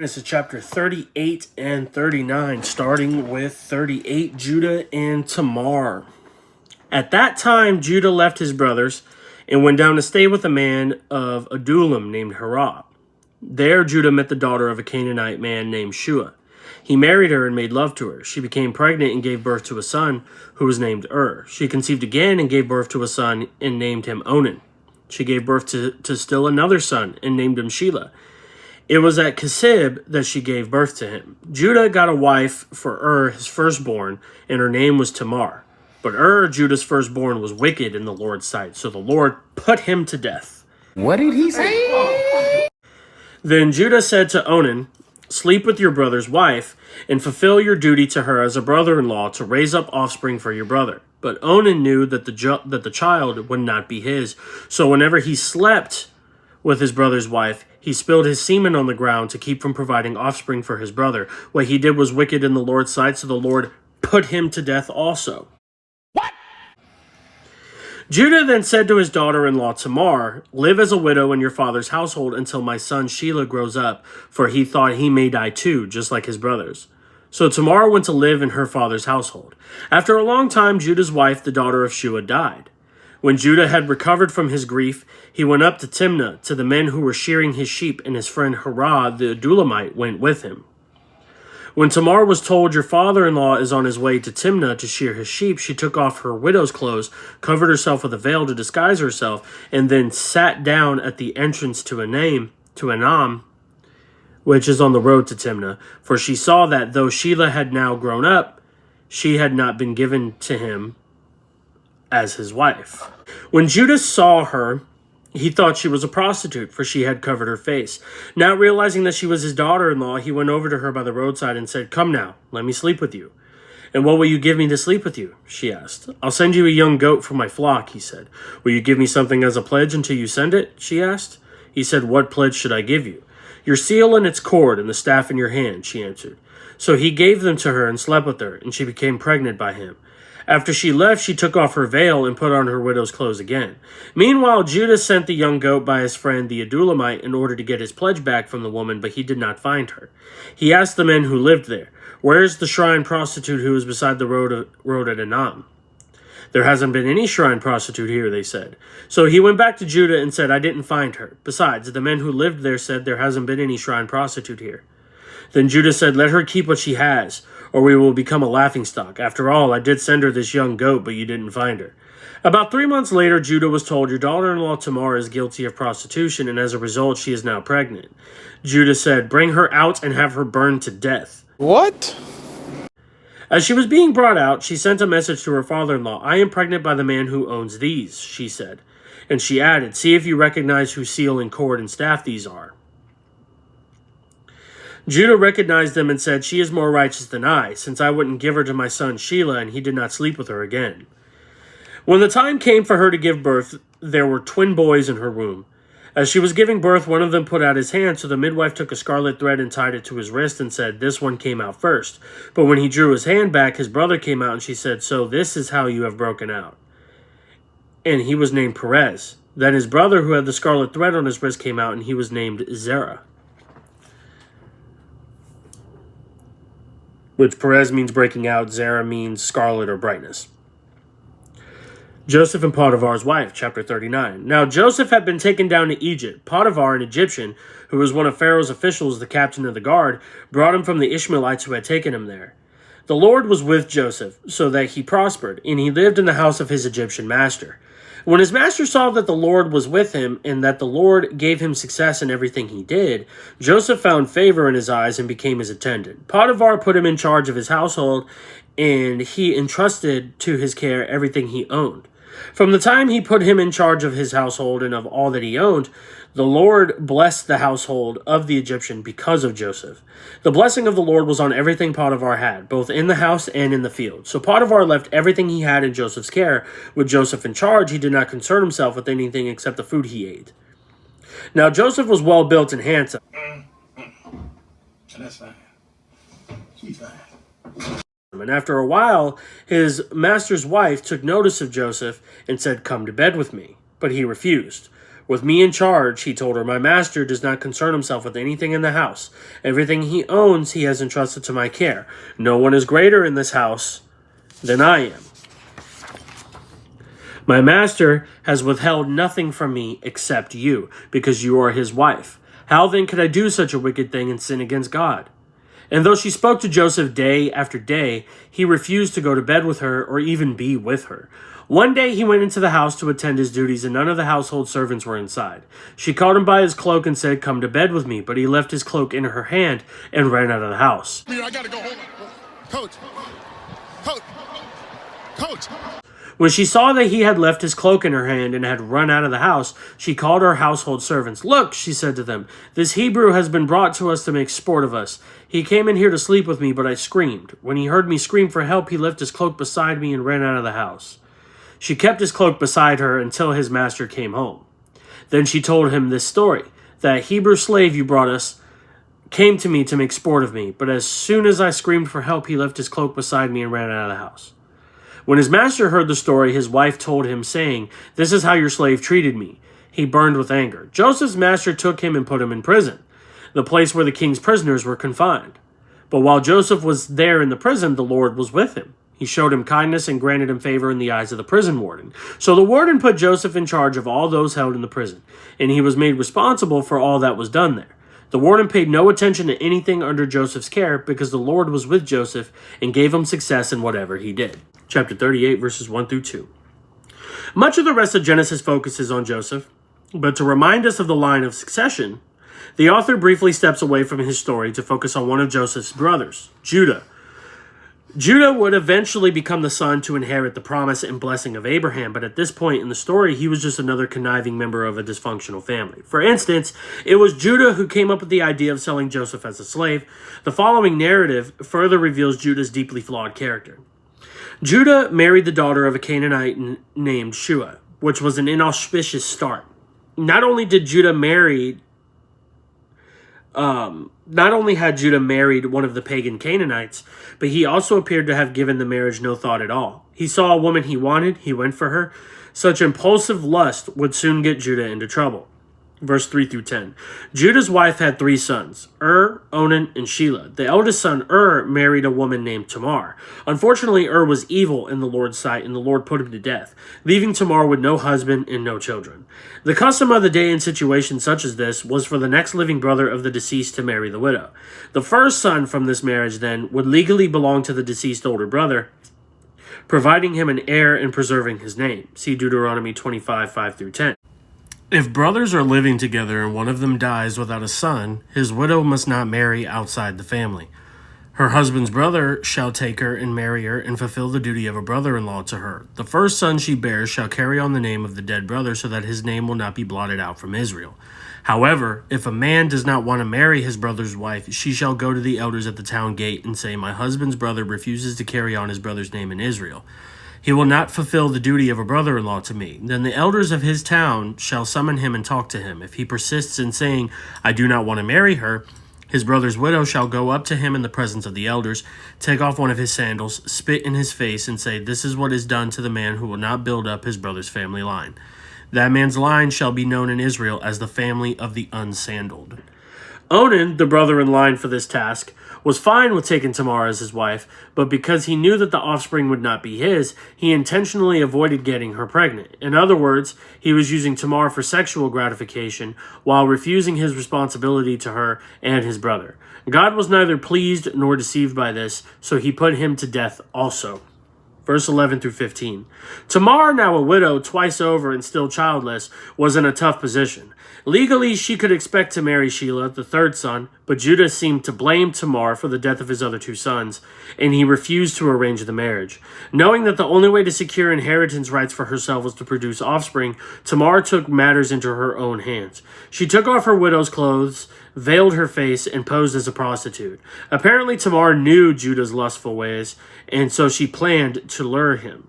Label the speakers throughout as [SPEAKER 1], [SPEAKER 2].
[SPEAKER 1] This is chapter 38 and 39, starting with 38, Judah and Tamar. At that time, Judah left his brothers and went down to stay with a man of Adullam named Hirah. There, Judah met the daughter of a Canaanite man named Shua. He married her and made love to her. She became pregnant and gave birth to a son who was named She conceived again and gave birth to a son and named him Onan. She gave birth to still another son and named him Shelah. It was at Kesib that she gave birth to him. Judah got a wife for his firstborn, and her name was Tamar. But Judah's firstborn, was wicked in the Lord's sight, so the Lord put him to death.
[SPEAKER 2] What did he say?
[SPEAKER 1] Then Judah said to Onan, "Sleep with your brother's wife, and fulfill your duty to her as a brother-in-law to raise up offspring for your brother." But Onan knew that the child would not be his, so whenever he slept with his brother's wife, he spilled his semen on the ground to keep from providing offspring for his brother. What he did was wicked in the Lord's sight, so the Lord put him to death also.
[SPEAKER 2] What?
[SPEAKER 1] Judah then said to his daughter-in-law Tamar, "Live as a widow in your father's household until my son Shelah grows up," for he thought he may die too, just like his brothers. So Tamar went to live in her father's household. After a long time, Judah's wife, the daughter of Shua, died. When Judah had recovered from his grief, he went up to Timnah to the men who were shearing his sheep, and his friend Hirah the Adullamite went with him. When Tamar was told, "Your father-in-law is on his way to Timnah to shear his sheep," she took off her widow's clothes, covered herself with a veil to disguise herself, and then sat down at the entrance to Anam, which is on the road to Timnah, for she saw that though Shelah had now grown up, she had not been given to him as his wife. When Judah saw her, he thought she was a prostitute, for she had covered her face. Not realizing that she was his daughter-in-law, he went over to her by the roadside and said, "Come now, let me sleep with you." "And what will you give me to sleep with you?" she asked. "I'll send you a young goat from my flock," he said. "Will you give me something as a pledge until you send it?" she asked. He said, "What pledge should I give you?" "Your seal and its cord and the staff in your hand," she answered. So he gave them to her and slept with her, and she became pregnant by him. After she left, she took off her veil and put on her widow's clothes again. Meanwhile, Judah sent the young goat by his friend the Adullamite in order to get his pledge back from the woman, but he did not find her. He asked the men who lived there, "Where is the shrine prostitute who was beside the road at Anam?" "There hasn't been any shrine prostitute here," they said. So he went back to Judah and said, "I didn't find her. Besides, the men who lived there said there hasn't been any shrine prostitute here." Then Judah said, "Let her keep what she has, or we will become a laughingstock. After all, I did send her this young goat, but you didn't find her." About 3 months later, Judah was told, "Your daughter-in-law Tamar is guilty of prostitution, and as a result, she is now pregnant." Judah said, "Bring her out and have her burned to death."
[SPEAKER 2] What?
[SPEAKER 1] As she was being brought out, she sent a message to her father-in-law. "I am pregnant by the man who owns these," she said. And she added, "See if you recognize whose seal and cord and staff these are." Judah recognized them and said, "She is more righteous than I, since I wouldn't give her to my son Shelah, and he did not sleep with her again." When the time came for her to give birth, there were twin boys in her womb. As she was giving birth, one of them put out his hand, so the midwife took a scarlet thread and tied it to his wrist and said, "This one came out first." But when he drew his hand back, his brother came out, and she said, "So this is how you have broken out." And he was named Perez. Then his brother, who had the scarlet thread on his wrist, came out, and he was named Zerah. Which Perez means breaking out, Zerah means scarlet or brightness. Joseph and Potiphar's wife, chapter 39. Now Joseph had been taken down to Egypt. Potiphar, an Egyptian, who was one of Pharaoh's officials, the captain of the guard, brought him from the Ishmaelites who had taken him there. The Lord was with Joseph, so that he prospered, and he lived in the house of his Egyptian master. When his master saw that the Lord was with him, and that the Lord gave him success in everything he did, Joseph found favor in his eyes and became his attendant. Potiphar put him in charge of his household, and he entrusted to his care everything he owned. From the time he put him in charge of his household and of all that he owned, the Lord blessed the household of the Egyptian because of Joseph. The blessing of the Lord was on everything Potiphar had, both in the house and in the field. So Potiphar left everything he had in Joseph's care. With Joseph in charge, he did not concern himself with anything except the food he ate. Now Joseph was well built and handsome.
[SPEAKER 2] That's fine. She's fine.
[SPEAKER 1] And after a while, his master's wife took notice of Joseph and said, "Come to bed with me." But he refused. With me in charge, he told her, my master does not concern himself with anything in the house. Everything he owns he has entrusted to my care. No one is greater in this house than I am. My master has withheld nothing from me except you, because you are his wife. How then could I do such a wicked thing and sin against God? And though she spoke to Joseph day after day, he refused to go to bed with her or even be with her. One day he went into the house to attend his duties, and none of the household servants were inside. She caught him by his cloak and said, come to bed with me, but he left his cloak in her hand and ran out of the house.
[SPEAKER 2] I gotta go home. Coach.
[SPEAKER 1] When she saw that he had left his cloak in her hand and had run out of the house, she called her household servants. Look, she said to them, this Hebrew has been brought to us to make sport of us. He came in here to sleep with me, but I screamed. When he heard me scream for help, he left his cloak beside me and ran out of the house. She kept his cloak beside her until his master came home. Then she told him this story. That Hebrew slave you brought us came to me to make sport of me, but as soon as I screamed for help, he left his cloak beside me and ran out of the house. When his master heard the story, his wife told him, saying, this is how your slave treated me. He burned with anger. Joseph's master took him and put him in prison, the place where the king's prisoners were confined. But while Joseph was there in the prison, the Lord was with him. He showed him kindness and granted him favor in the eyes of the prison warden. So the warden put Joseph in charge of all those held in the prison, and he was made responsible for all that was done there. The warden paid no attention to anything under Joseph's care because the Lord was with Joseph and gave him success in whatever he did. Chapter 38, verses 1 through 2. Much of the rest of Genesis focuses on Joseph, but to remind us of the line of succession, the author briefly steps away from his story to focus on one of Joseph's brothers, Judah. Judah would eventually become the son to inherit the promise and blessing of Abraham, but at this point in the story, he was just another conniving member of a dysfunctional family. For instance, it was Judah who came up with the idea of selling Joseph as a slave. The following narrative further reveals Judah's deeply flawed character. Judah married the daughter of a Canaanite named Shua, which was an inauspicious start. Not only had Judah married one of the pagan Canaanites, but he also appeared to have given the marriage no thought at all. He saw a woman he wanted, he went for her. Such impulsive lust would soon get Judah into trouble. Verse 3 through 10. Judah's wife had 3 sons, Onan, and Shelah. The eldest son, married a woman named Tamar. Unfortunately, was evil in the Lord's sight, and the Lord put him to death, leaving Tamar with no husband and no children. The custom of the day in situations such as this was for the next living brother of the deceased to marry the widow. The first son from this marriage, then, would legally belong to the deceased older brother, providing him an heir and preserving his name. See Deuteronomy 25, 5 through 10. If brothers are living together and one of them dies without a son, his widow must not marry outside the family. Her husband's brother shall take her and marry her and fulfill the duty of a brother-in-law to her. The first son she bears shall carry on the name of the dead brother so that his name will not be blotted out from Israel. However, if a man does not want to marry his brother's wife, she shall go to the elders at the town gate and say, my husband's brother refuses to carry on his brother's name in Israel. He will not fulfill the duty of a brother-in-law to me. Then the elders of his town shall summon him and talk to him. If he persists in saying, I do not want to marry her, his brother's widow shall go up to him in the presence of the elders, take off one of his sandals, spit in his face, and say, this is what is done to the man who will not build up his brother's family line. That man's line shall be known in Israel as the family of the unsandaled. Onan, the brother in line for this task, was fine with taking Tamar as his wife, but because he knew that the offspring would not be his, he intentionally avoided getting her pregnant. In other words, he was using Tamar for sexual gratification while refusing his responsibility to her and his brother. God was neither pleased nor deceived by this, so he put him to death also. Verse 11 through 15. Tamar, now a widow twice over and still childless, was in a tough position. Legally, she could expect to marry Shelah, the third son, but Judah seemed to blame Tamar for the death of his other 2 sons, and he refused to arrange the marriage. Knowing that the only way to secure inheritance rights for herself was to produce offspring, Tamar took matters into her own hands. She took off her widow's clothes, veiled her face, and posed as a prostitute. Apparently, Tamar knew Judah's lustful ways, and so she planned to lure him.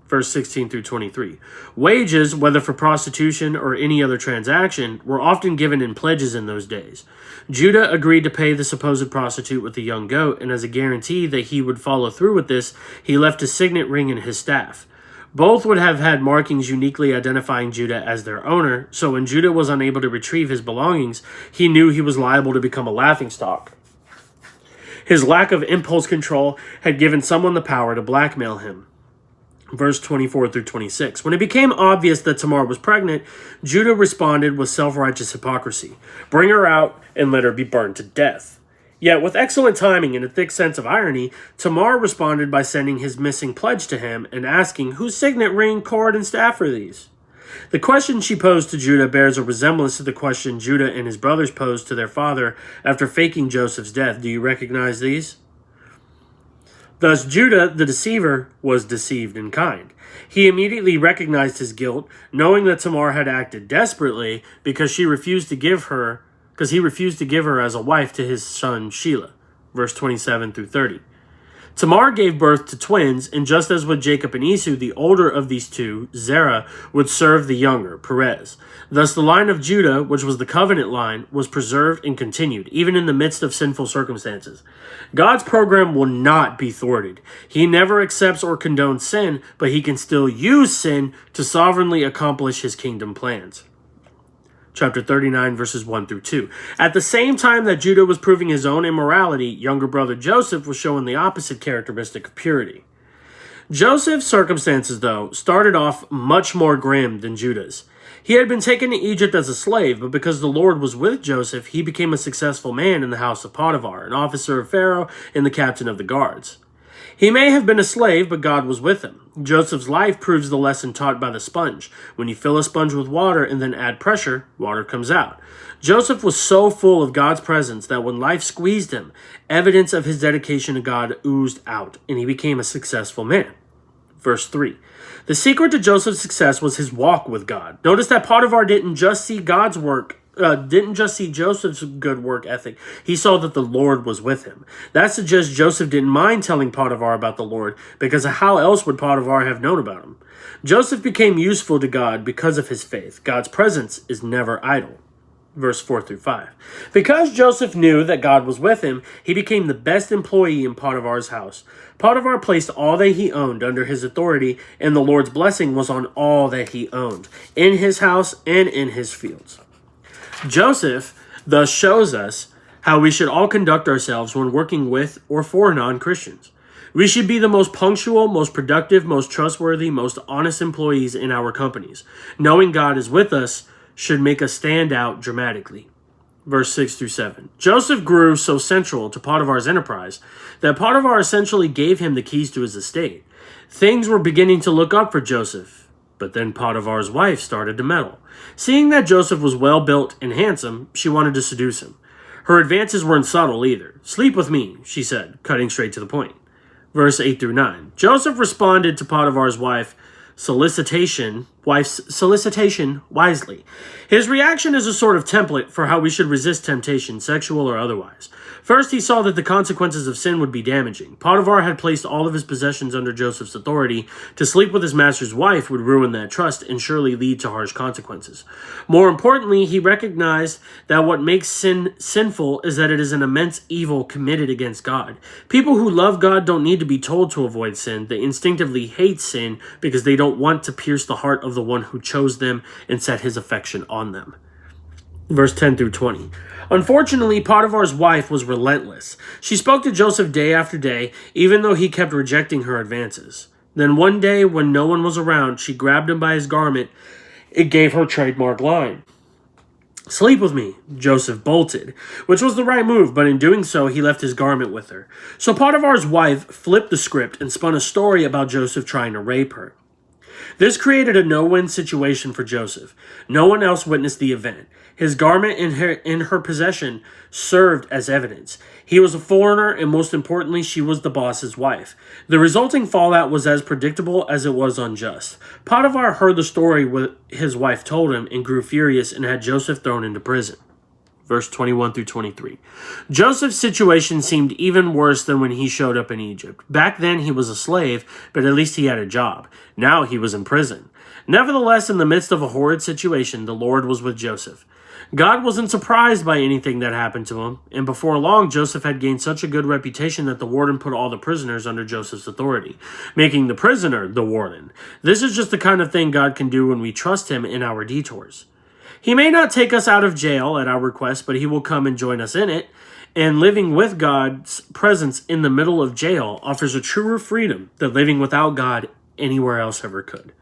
[SPEAKER 1] Verse 16 through 23. Wages, whether for prostitution or any other transaction, were often given in pledges in those days. Judah agreed to pay the supposed prostitute with a young goat, and as a guarantee that he would follow through with this, he left a signet ring in his staff. Both would have had markings uniquely identifying Judah as their owner, so when Judah was unable to retrieve his belongings, he knew he was liable to become a laughingstock. His lack of impulse control had given someone the power to blackmail him. Verse 24 through 26. When it became obvious that Tamar was pregnant, Judah responded with self-righteous hypocrisy. Bring her out and let her be burned to death. Yet, with excellent timing and a thick sense of irony, Tamar responded by sending his missing pledge to him and asking, whose signet ring, cord, and staff are these? The question she posed to Judah bears a resemblance to the question Judah and his brothers posed to their father after faking Joseph's death. Do you recognize these? Thus, Judah, the deceiver, was deceived in kind. He immediately recognized his guilt, knowing that Tamar had acted desperately because he refused to give her as a wife to his son Shelah. Verse 27 through 30. Tamar gave birth to twins, and just as with Jacob and Esau, the older of these two, Zerah, would serve the younger, Perez. Thus the line of Judah, which was the covenant line, was preserved and continued, even in the midst of sinful circumstances. God's program will not be thwarted. He never accepts or condones sin, but he can still use sin to sovereignly accomplish his kingdom plans. Chapter 39, verses 1 through 2. At the same time that Judah was proving his own immorality, younger brother Joseph was showing the opposite characteristic of purity. Joseph's circumstances, though, started off much more grim than Judah's. He had been taken to Egypt as a slave, but because the Lord was with Joseph, he became a successful man in the house of Potiphar, an officer of Pharaoh and the captain of the guards. He may have been a slave, but God was with him. Joseph's life proves the lesson taught by the sponge. When you fill a sponge with water and then add pressure, water comes out. Joseph was so full of God's presence that when life squeezed him, evidence of his dedication to God oozed out, and he became a successful man. Verse 3. The secret to Joseph's success was his walk with God. Notice that Potiphar didn't just see Joseph's good work ethic. He saw that the Lord was with him. That suggests Joseph didn't mind telling Potiphar about the Lord, because how else would Potiphar have known about him? Joseph became useful to God because of his faith. God's presence is never idle. Verse 4 through 5. Because Joseph knew that God was with him, he became the best employee in Potiphar's house. Potiphar placed all that he owned under his authority, and the Lord's blessing was on all that he owned, in his house and in his fields. Joseph thus shows us how we should all conduct ourselves when working with or for non-Christians. We should be the most punctual, most productive, most trustworthy, most honest employees in our companies. Knowing God is with us should make us stand out dramatically. Verse 6 through 7. Joseph grew so central to Potiphar's enterprise that Potiphar essentially gave him the keys to his estate. Things were beginning to look up for Joseph, but then Potiphar's wife started to meddle. Seeing that Joseph was well-built and handsome, she wanted to seduce him. Her advances weren't subtle either. "Sleep with me," she said, cutting straight to the point. Verse 8 through 9. Joseph responded to Potiphar's wife's solicitation wisely. His reaction is a sort of template for how we should resist temptation, sexual or otherwise. First, he saw that the consequences of sin would be damaging. Potiphar had placed all of his possessions under Joseph's authority. To sleep with his master's wife would ruin that trust and surely lead to harsh consequences. More importantly, he recognized that what makes sin sinful is that it is an immense evil committed against God. People who love God don't need to be told to avoid sin. They instinctively hate sin because they don't want to pierce the heart of the one who chose them and set his affection on them. Verse 10 through 20. Unfortunately, Potiphar's wife was relentless. She spoke to Joseph day after day, even though he kept rejecting her advances. Then one day, when no one was around, she grabbed him by his garment. It gave her trademark line. "Sleep with me," Joseph bolted, which was the right move, but in doing so, he left his garment with her. So Potiphar's wife flipped the script and spun a story about Joseph trying to rape her. This created a no-win situation for Joseph. No one else witnessed the event. His garment in her possession served as evidence. He was a foreigner, and most importantly, she was the boss's wife. The resulting fallout was as predictable as it was unjust. Potiphar heard the story his wife told him and grew furious and had Joseph thrown into prison. Verse 21 through 23. Joseph's situation seemed even worse than when he showed up in Egypt. Back then he was a slave, but at least he had a job. Now he was in prison. Nevertheless, in the midst of a horrid situation, the Lord was with Joseph. God wasn't surprised by anything that happened to him, and before long, Joseph had gained such a good reputation that the warden put all the prisoners under Joseph's authority, making the prisoner the warden. This is just the kind of thing God can do when we trust him in our detours. He may not take us out of jail at our request, but he will come and join us in it, and living with God's presence in the middle of jail offers a truer freedom than living without God anywhere else ever could.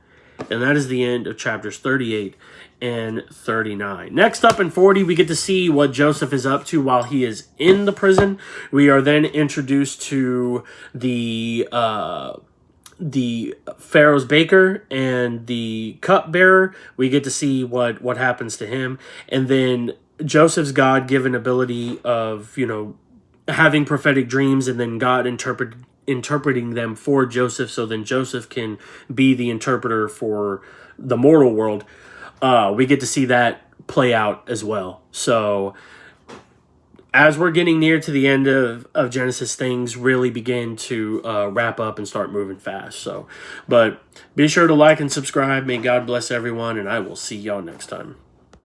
[SPEAKER 1] And that is the end of chapters 38 and 39. Next up in 40, we get to see what Joseph is up to while he is in the prison. We are then introduced to the Pharaoh's baker and the cupbearer. We get to see what happens to him. And then Joseph's God-given ability of, having prophetic dreams, and then God interpreting them for Joseph, so then Joseph can be the interpreter for the mortal world. We get to see that play out as well. So as we're getting near to the end of Genesis, things really begin to wrap up and start moving fast. But be sure to like and subscribe. May God bless everyone, and I will see y'all next time.